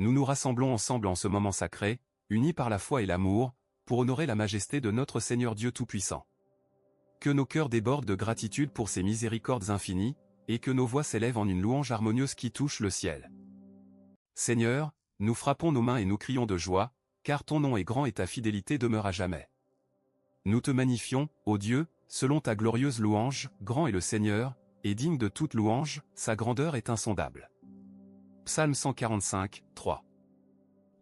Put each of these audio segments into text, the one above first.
nous nous rassemblons ensemble en ce moment sacré, unis par la foi et l'amour, pour honorer la majesté de notre Seigneur Dieu Tout-Puissant. Que nos cœurs débordent de gratitude pour ses miséricordes infinies, et que nos voix s'élèvent en une louange harmonieuse qui touche le ciel. Seigneur, nous frappons nos mains et nous crions de joie, car ton nom est grand et ta fidélité demeure à jamais. Nous te magnifions, ô Dieu, selon ta glorieuse louange, grand est le Seigneur, et digne de toute louange, sa grandeur est insondable. Psaume 145, 3.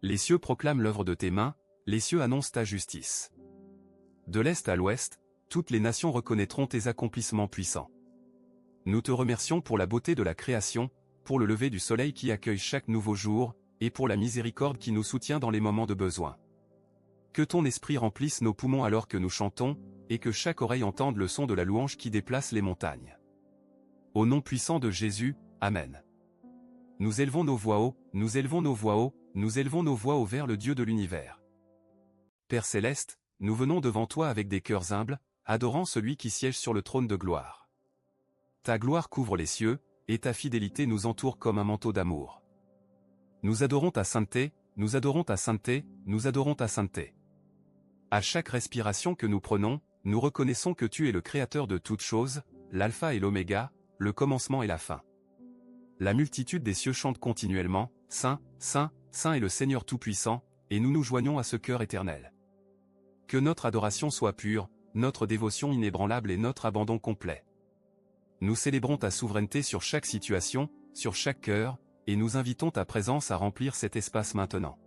Les cieux proclament l'œuvre de tes mains, les cieux annoncent ta justice. De l'est à l'ouest, toutes les nations reconnaîtront tes accomplissements puissants. Nous te remercions pour la beauté de la création, pour le lever du soleil qui accueille chaque nouveau jour, et pour la miséricorde qui nous soutient dans les moments de besoin. Que ton esprit remplisse nos poumons alors que nous chantons, et que chaque oreille entende le son de la louange qui déplace les montagnes. Au nom puissant de Jésus, Amen. Nous élevons nos voix haut, nous élevons nos voix haut, nous élevons nos voix haut vers le Dieu de l'univers. Père céleste, nous venons devant toi avec des cœurs humbles, adorant celui qui siège sur le trône de gloire. Ta gloire couvre les cieux, et ta fidélité nous entoure comme un manteau d'amour. Nous adorons ta sainteté, nous adorons ta sainteté, nous adorons ta sainteté. À chaque respiration que nous prenons, nous reconnaissons que tu es le Créateur de toutes choses, l'alpha et l'oméga, le commencement et la fin. La multitude des cieux chante continuellement, Saint, Saint, Saint est le Seigneur Tout-Puissant, et nous nous joignons à ce cœur éternel. Que notre adoration soit pure, notre dévotion inébranlable et notre abandon complet. Nous célébrons ta souveraineté sur chaque situation, sur chaque cœur, et nous invitons ta présence à remplir cet espace maintenant.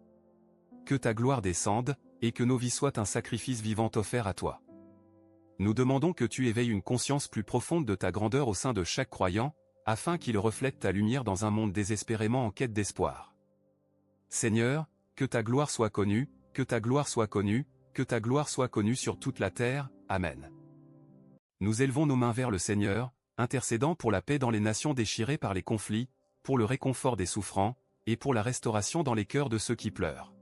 Que ta gloire descende, et que nos vies soient un sacrifice vivant offert à toi. Nous demandons que tu éveilles une conscience plus profonde de ta grandeur au sein de chaque croyant, afin qu'il reflète ta lumière dans un monde désespérément en quête d'espoir. Seigneur, que ta gloire soit connue, que ta gloire soit connue, que ta gloire soit connue sur toute la terre, Amen. Nous élevons nos mains vers le Seigneur, intercédant pour la paix dans les nations déchirées par les conflits, pour le réconfort des souffrants, et pour la restauration dans les cœurs de ceux qui pleurent.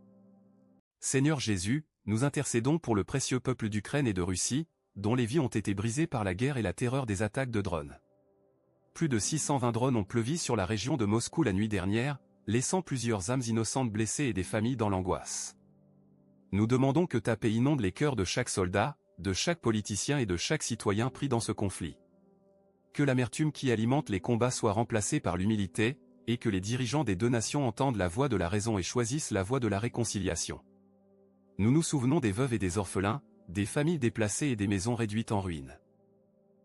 Seigneur Jésus, nous intercédons pour le précieux peuple d'Ukraine et de Russie, dont les vies ont été brisées par la guerre et la terreur des attaques de drones. Plus de 620 drones ont pleuvi sur la région de Moscou la nuit dernière, laissant plusieurs âmes innocentes blessées et des familles dans l'angoisse. Nous demandons que ta paix inonde les cœurs de chaque soldat, de chaque politicien et de chaque citoyen pris dans ce conflit. Que l'amertume qui alimente les combats soit remplacée par l'humilité, et que les dirigeants des deux nations entendent la voix de la raison et choisissent la voie de la réconciliation. Nous nous souvenons des veuves et des orphelins, des familles déplacées et des maisons réduites en ruines.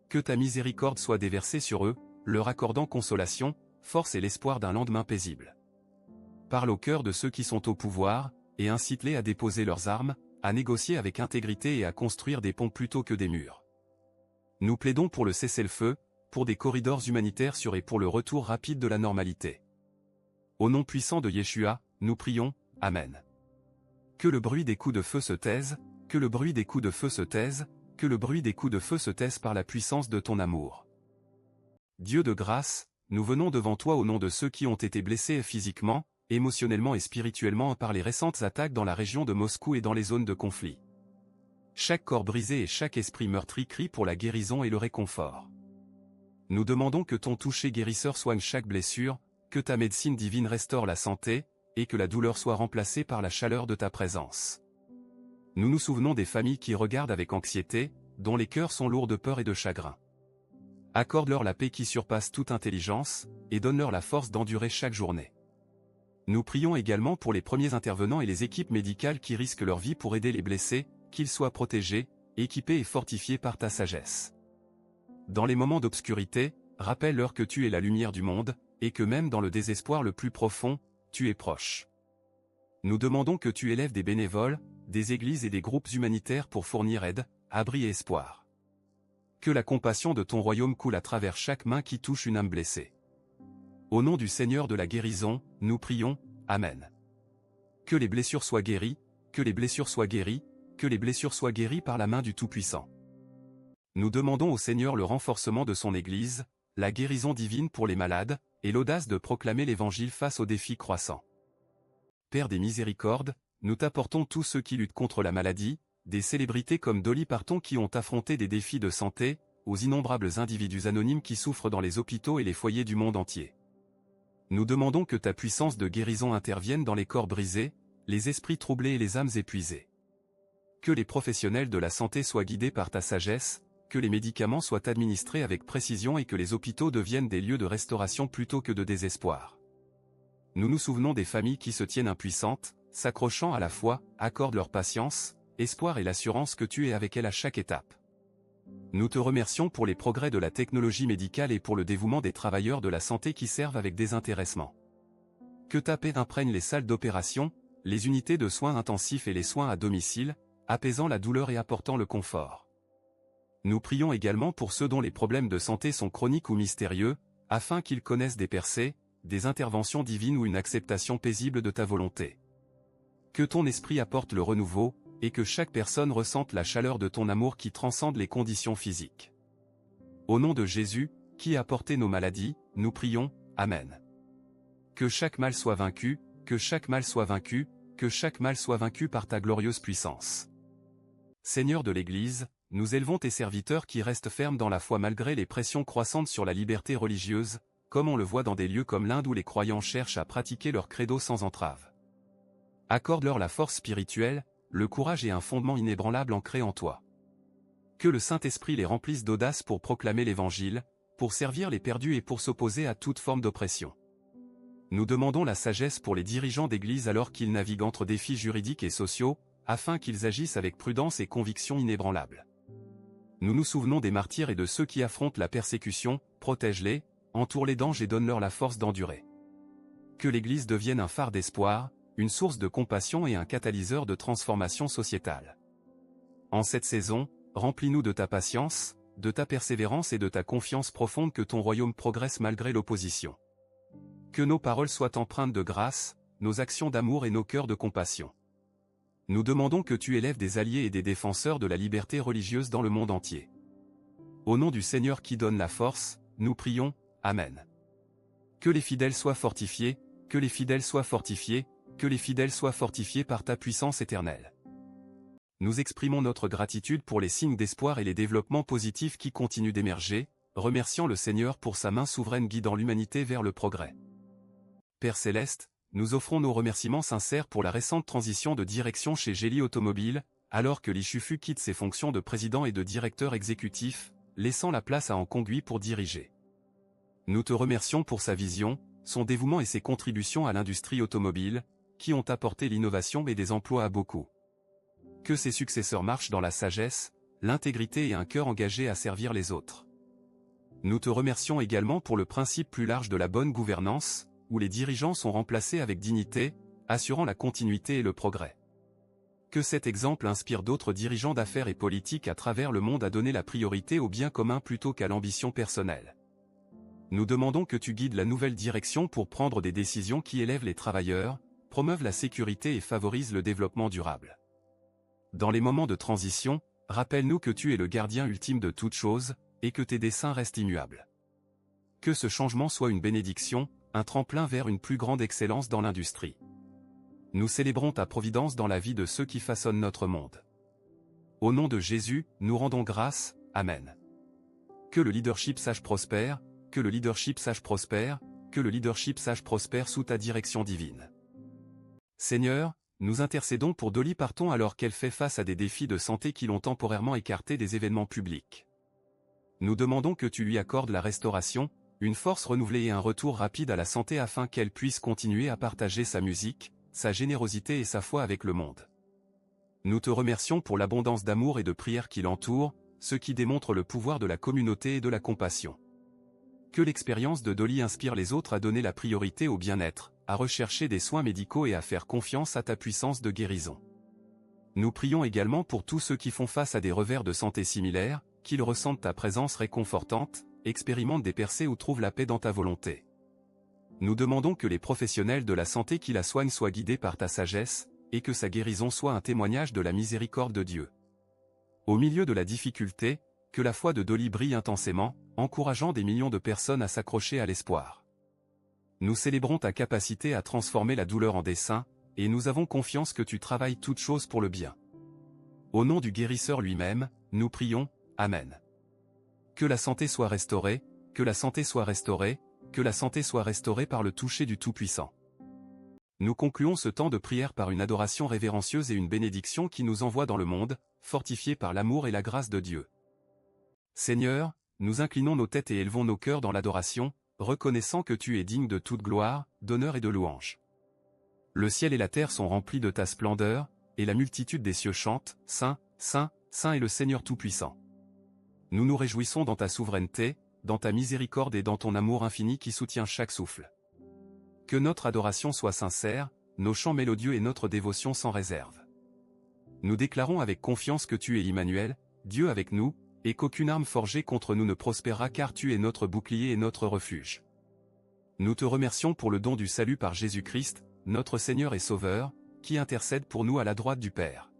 Que ta miséricorde soit déversée sur eux, leur accordant consolation, force et l'espoir d'un lendemain paisible. Parle au cœur de ceux qui sont au pouvoir, et incite-les à déposer leurs armes, à négocier avec intégrité et à construire des ponts plutôt que des murs. Nous plaidons pour le cessez-le-feu, pour des corridors humanitaires sûrs et pour le retour rapide de la normalité. Au nom puissant de Yeshua, nous prions, Amen. Que le bruit des coups de feu se taise, que le bruit des coups de feu se taise, que le bruit des coups de feu se taise par la puissance de ton amour. Dieu de grâce, nous venons devant toi au nom de ceux qui ont été blessés physiquement, émotionnellement et spirituellement par les récentes attaques dans la région de Moscou et dans les zones de conflit. Chaque corps brisé et chaque esprit meurtri crie pour la guérison et le réconfort. Nous demandons que ton toucher guérisseur soigne chaque blessure, que ta médecine divine restaure la santé, et que la douleur soit remplacée par la chaleur de ta présence. Nous nous souvenons des familles qui regardent avec anxiété, dont les cœurs sont lourds de peur et de chagrin. Accorde-leur la paix qui surpasse toute intelligence, et donne-leur la force d'endurer chaque journée. Nous prions également pour les premiers intervenants et les équipes médicales qui risquent leur vie pour aider les blessés, qu'ils soient protégés, équipés et fortifiés par ta sagesse. Dans les moments d'obscurité, rappelle-leur que tu es la lumière du monde, et que même dans le désespoir le plus profond, tu es proche. Nous demandons que tu élèves des bénévoles, des églises et des groupes humanitaires pour fournir aide, abri et espoir. Que la compassion de ton royaume coule à travers chaque main qui touche une âme blessée. Au nom du Seigneur de la guérison, nous prions, Amen. Que les blessures soient guéries, que les blessures soient guéries, que les blessures soient guéries par la main du Tout-Puissant. Nous demandons au Seigneur le renforcement de son Église, la guérison divine pour les malades, et l'audace de proclamer l'Évangile face aux défis croissants. Père des miséricordes, nous t'apportons tous ceux qui luttent contre la maladie, des célébrités comme Dolly Parton qui ont affronté des défis de santé, aux innombrables individus anonymes qui souffrent dans les hôpitaux et les foyers du monde entier. Nous demandons que ta puissance de guérison intervienne dans les corps brisés, les esprits troublés et les âmes épuisées. Que les professionnels de la santé soient guidés par ta sagesse, que les médicaments soient administrés avec précision et que les hôpitaux deviennent des lieux de restauration plutôt que de désespoir. Nous nous souvenons des familles qui se tiennent impuissantes, s'accrochant à la foi, accordent leur patience, espoir et l'assurance que tu es avec elles à chaque étape. Nous te remercions pour les progrès de la technologie médicale et pour le dévouement des travailleurs de la santé qui servent avec désintéressement. Que ta paix imprègne les salles d'opération, les unités de soins intensifs et les soins à domicile, apaisant la douleur et apportant le confort. Nous prions également pour ceux dont les problèmes de santé sont chroniques ou mystérieux, afin qu'ils connaissent des percées, des interventions divines ou une acceptation paisible de ta volonté. Que ton esprit apporte le renouveau, et que chaque personne ressente la chaleur de ton amour qui transcende les conditions physiques. Au nom de Jésus, qui a porté nos maladies, nous prions, Amen. Que chaque mal soit vaincu, que chaque mal soit vaincu, que chaque mal soit vaincu par ta glorieuse puissance. Seigneur de l'Église, nous élevons tes serviteurs qui restent fermes dans la foi malgré les pressions croissantes sur la liberté religieuse, comme on le voit dans des lieux comme l'Inde où les croyants cherchent à pratiquer leur credo sans entrave. Accorde-leur la force spirituelle, le courage et un fondement inébranlable ancré en toi. Que le Saint-Esprit les remplisse d'audace pour proclamer l'Évangile, pour servir les perdus et pour s'opposer à toute forme d'oppression. Nous demandons la sagesse pour les dirigeants d'Église alors qu'ils naviguent entre défis juridiques et sociaux, afin qu'ils agissent avec prudence et conviction inébranlable. Nous nous souvenons des martyrs et de ceux qui affrontent la persécution, protège-les, entoure-les d'anges et donne-leur la force d'endurer. Que l'Église devienne un phare d'espoir, une source de compassion et un catalyseur de transformation sociétale. En cette saison, remplis-nous de ta patience, de ta persévérance et de ta confiance profonde que ton royaume progresse malgré l'opposition. Que nos paroles soient empreintes de grâce, nos actions d'amour et nos cœurs de compassion. Nous demandons que tu élèves des alliés et des défenseurs de la liberté religieuse dans le monde entier. Au nom du Seigneur qui donne la force, nous prions, Amen. Que les fidèles soient fortifiés, que les fidèles soient fortifiés, que les fidèles soient fortifiés par ta puissance éternelle. Nous exprimons notre gratitude pour les signes d'espoir et les développements positifs qui continuent d'émerger, remerciant le Seigneur pour sa main souveraine guidant l'humanité vers le progrès. Père Céleste, nous offrons nos remerciements sincères pour la récente transition de direction chez Gély Automobile, alors que Li Shufu quitte ses fonctions de président et de directeur exécutif, laissant la place à Han Conghui pour diriger. Nous te remercions pour sa vision, son dévouement et ses contributions à l'industrie automobile, qui ont apporté l'innovation et des emplois à beaucoup. Que ses successeurs marchent dans la sagesse, l'intégrité et un cœur engagé à servir les autres. Nous te remercions également pour le principe plus large de la bonne gouvernance, où les dirigeants sont remplacés avec dignité, assurant la continuité et le progrès. Que cet exemple inspire d'autres dirigeants d'affaires et politiques à travers le monde à donner la priorité au bien commun plutôt qu'à l'ambition personnelle. Nous demandons que tu guides la nouvelle direction pour prendre des décisions qui élèvent les travailleurs, promeuvent la sécurité et favorisent le développement durable. Dans les moments de transition, rappelle-nous que tu es le gardien ultime de toutes choses, et que tes desseins restent immuables. Que ce changement soit une bénédiction, un tremplin vers une plus grande excellence dans l'industrie. Nous célébrons ta providence dans la vie de ceux qui façonnent notre monde. Au nom de Jésus, nous rendons grâce, Amen. Que le leadership sage prospère, que le leadership sage prospère, que le leadership sage prospère sous ta direction divine. Seigneur, nous intercédons pour Dolly Parton alors qu'elle fait face à des défis de santé qui l'ont temporairement écartée des événements publics. Nous demandons que tu lui accordes la restauration, une force renouvelée et un retour rapide à la santé afin qu'elle puisse continuer à partager sa musique, sa générosité et sa foi avec le monde. Nous te remercions pour l'abondance d'amour et de prière qui l'entoure, ce qui démontre le pouvoir de la communauté et de la compassion. Que l'expérience de Dolly inspire les autres à donner la priorité au bien-être, à rechercher des soins médicaux et à faire confiance à ta puissance de guérison. Nous prions également pour tous ceux qui font face à des revers de santé similaires, qu'ils ressentent ta présence réconfortante, expérimentent des percées ou trouvent la paix dans ta volonté. Nous demandons que les professionnels de la santé qui la soignent soient guidés par ta sagesse, et que sa guérison soit un témoignage de la miséricorde de Dieu. Au milieu de la difficulté, que la foi de Dolly brille intensément, encourageant des millions de personnes à s'accrocher à l'espoir. Nous célébrons ta capacité à transformer la douleur en dessein, et nous avons confiance que tu travailles toutes choses pour le bien. Au nom du guérisseur lui-même, nous prions, Amen. Que la santé soit restaurée, que la santé soit restaurée, que la santé soit restaurée par le toucher du Tout-Puissant. Nous concluons ce temps de prière par une adoration révérencieuse et une bénédiction qui nous envoie dans le monde, fortifiés par l'amour et la grâce de Dieu. Seigneur, nous inclinons nos têtes et élevons nos cœurs dans l'adoration, reconnaissant que tu es digne de toute gloire, d'honneur et de louange. Le ciel et la terre sont remplis de ta splendeur, et la multitude des cieux chante, Saint, Saint, Saint est le Seigneur Tout-Puissant. Nous nous réjouissons dans ta souveraineté, dans ta miséricorde et dans ton amour infini qui soutient chaque souffle. Que notre adoration soit sincère, nos chants mélodieux et notre dévotion sans réserve. Nous déclarons avec confiance que tu es Immanuel, Dieu avec nous, et qu'aucune arme forgée contre nous ne prospérera car tu es notre bouclier et notre refuge. Nous te remercions pour le don du salut par Jésus-Christ, notre Seigneur et Sauveur, qui intercède pour nous à la droite du Père.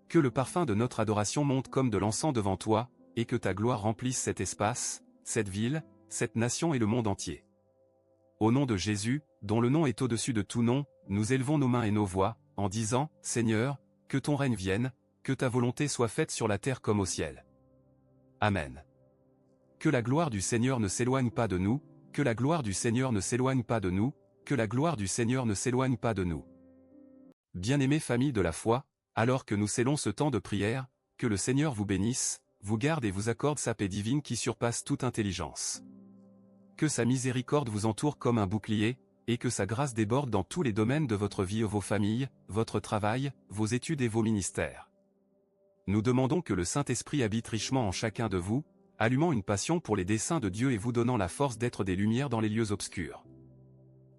Que le parfum de notre adoration monte comme de l'encens devant toi, et que ta gloire remplisse cet espace, cette ville, cette nation et le monde entier. Au nom de Jésus, dont le nom est au-dessus de tout nom, nous élevons nos mains et nos voix, en disant, Seigneur, que ton règne vienne, que ta volonté soit faite sur la terre comme au ciel. Amen. Que la gloire du Seigneur ne s'éloigne pas de nous, que la gloire du Seigneur ne s'éloigne pas de nous, que la gloire du Seigneur ne s'éloigne pas de nous. Bien-aimée famille de la foi, alors que nous scellons ce temps de prière, que le Seigneur vous bénisse, vous garde et vous accorde sa paix divine qui surpasse toute intelligence. Que sa miséricorde vous entoure comme un bouclier, et que sa grâce déborde dans tous les domaines de votre vie, vos familles, votre travail, vos études et vos ministères. Nous demandons que le Saint-Esprit habite richement en chacun de vous, allumant une passion pour les desseins de Dieu et vous donnant la force d'être des lumières dans les lieux obscurs.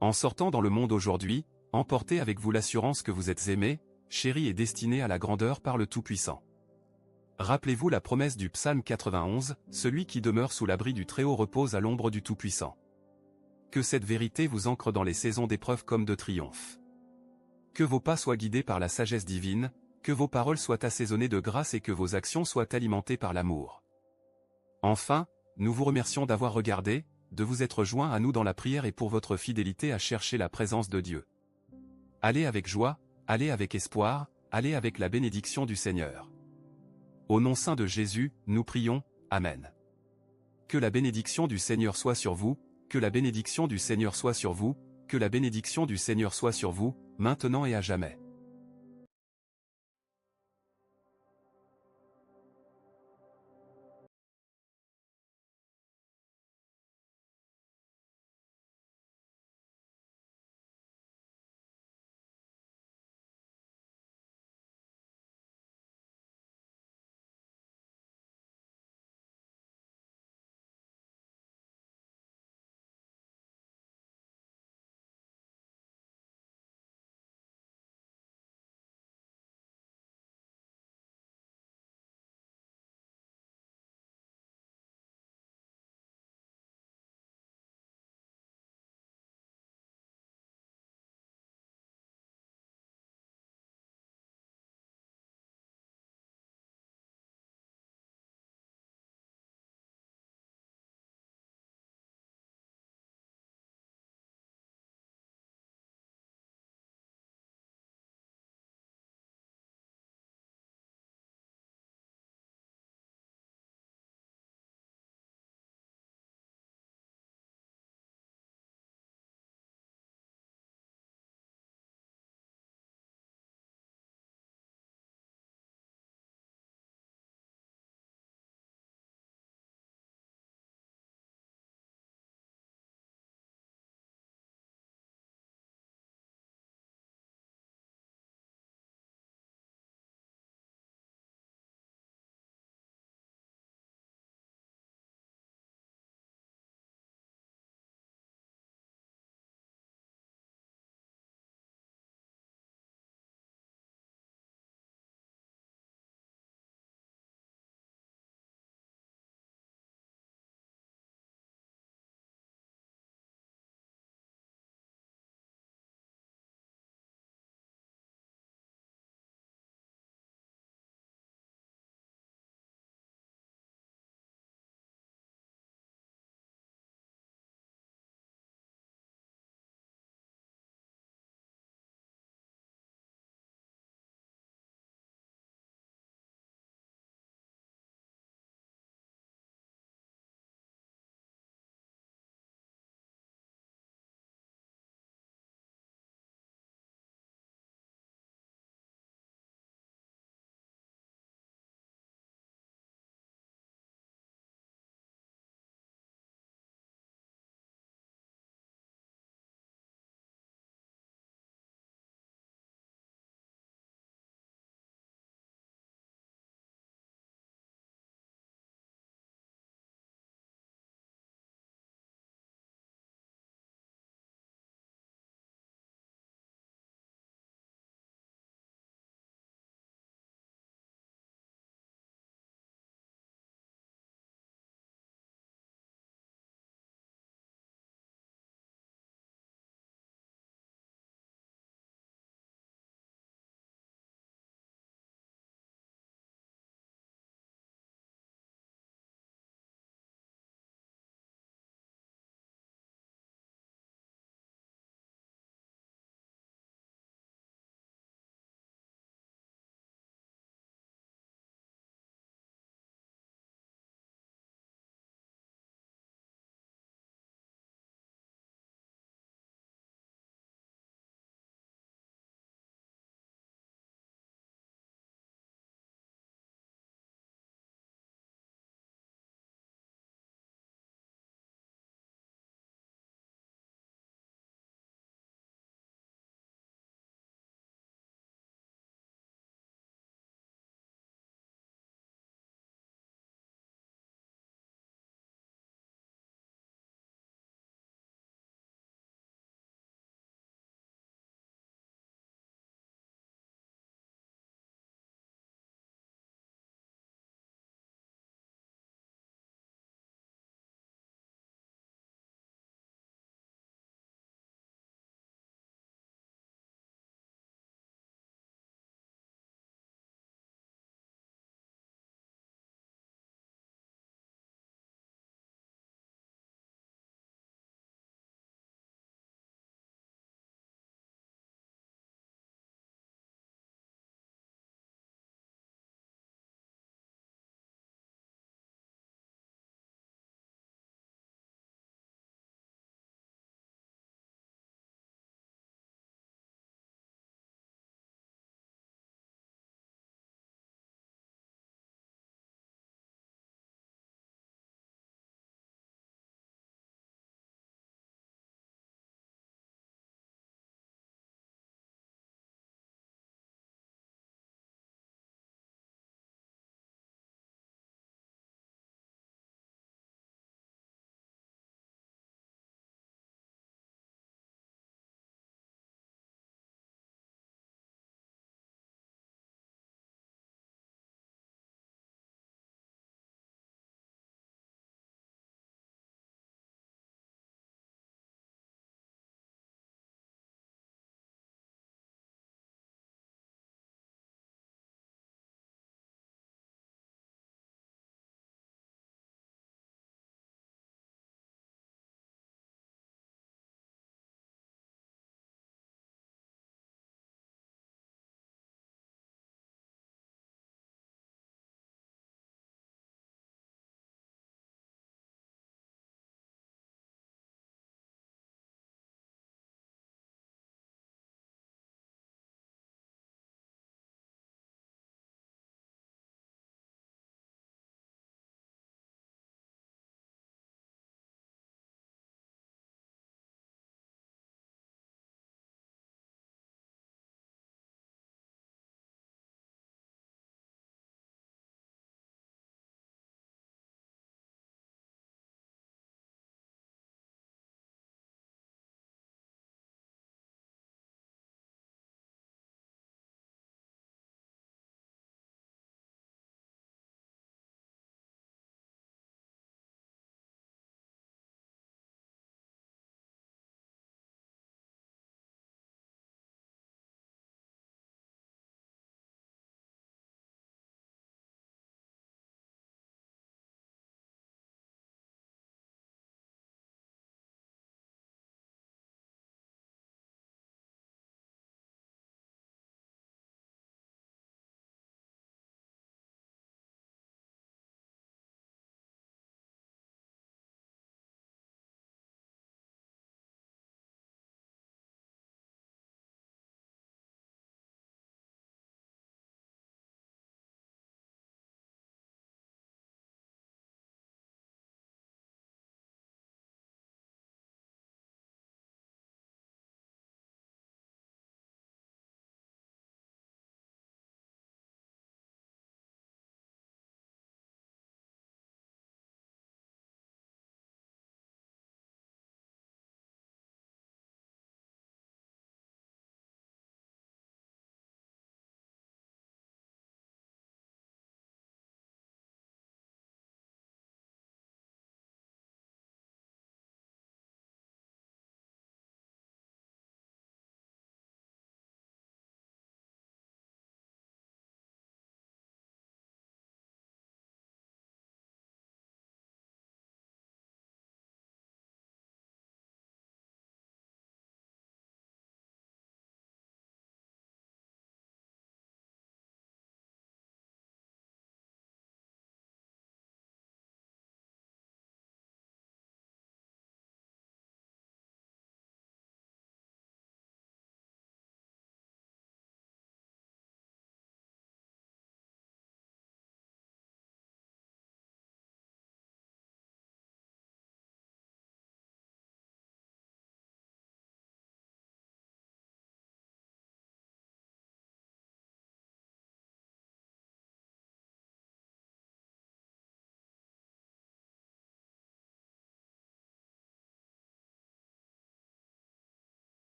En sortant dans le monde aujourd'hui, emportez avec vous l'assurance que vous êtes aimés, chéris et destinés à la grandeur par le Tout-Puissant. Rappelez-vous la promesse du psaume 91, celui qui demeure sous l'abri du Très-Haut repose à l'ombre du Tout-Puissant. Que cette vérité vous ancre dans les saisons d'épreuve comme de triomphe. Que vos pas soient guidés par la sagesse divine, que vos paroles soient assaisonnées de grâce et que vos actions soient alimentées par l'amour. Enfin, nous vous remercions d'avoir regardé, de vous être joints à nous dans la prière et pour votre fidélité à chercher la présence de Dieu. Allez avec joie, allez avec espoir, allez avec la bénédiction du Seigneur. Au nom saint de Jésus, nous prions, Amen. Que la bénédiction du Seigneur soit sur vous, que la bénédiction du Seigneur soit sur vous, que la bénédiction du Seigneur soit sur vous, maintenant et à jamais.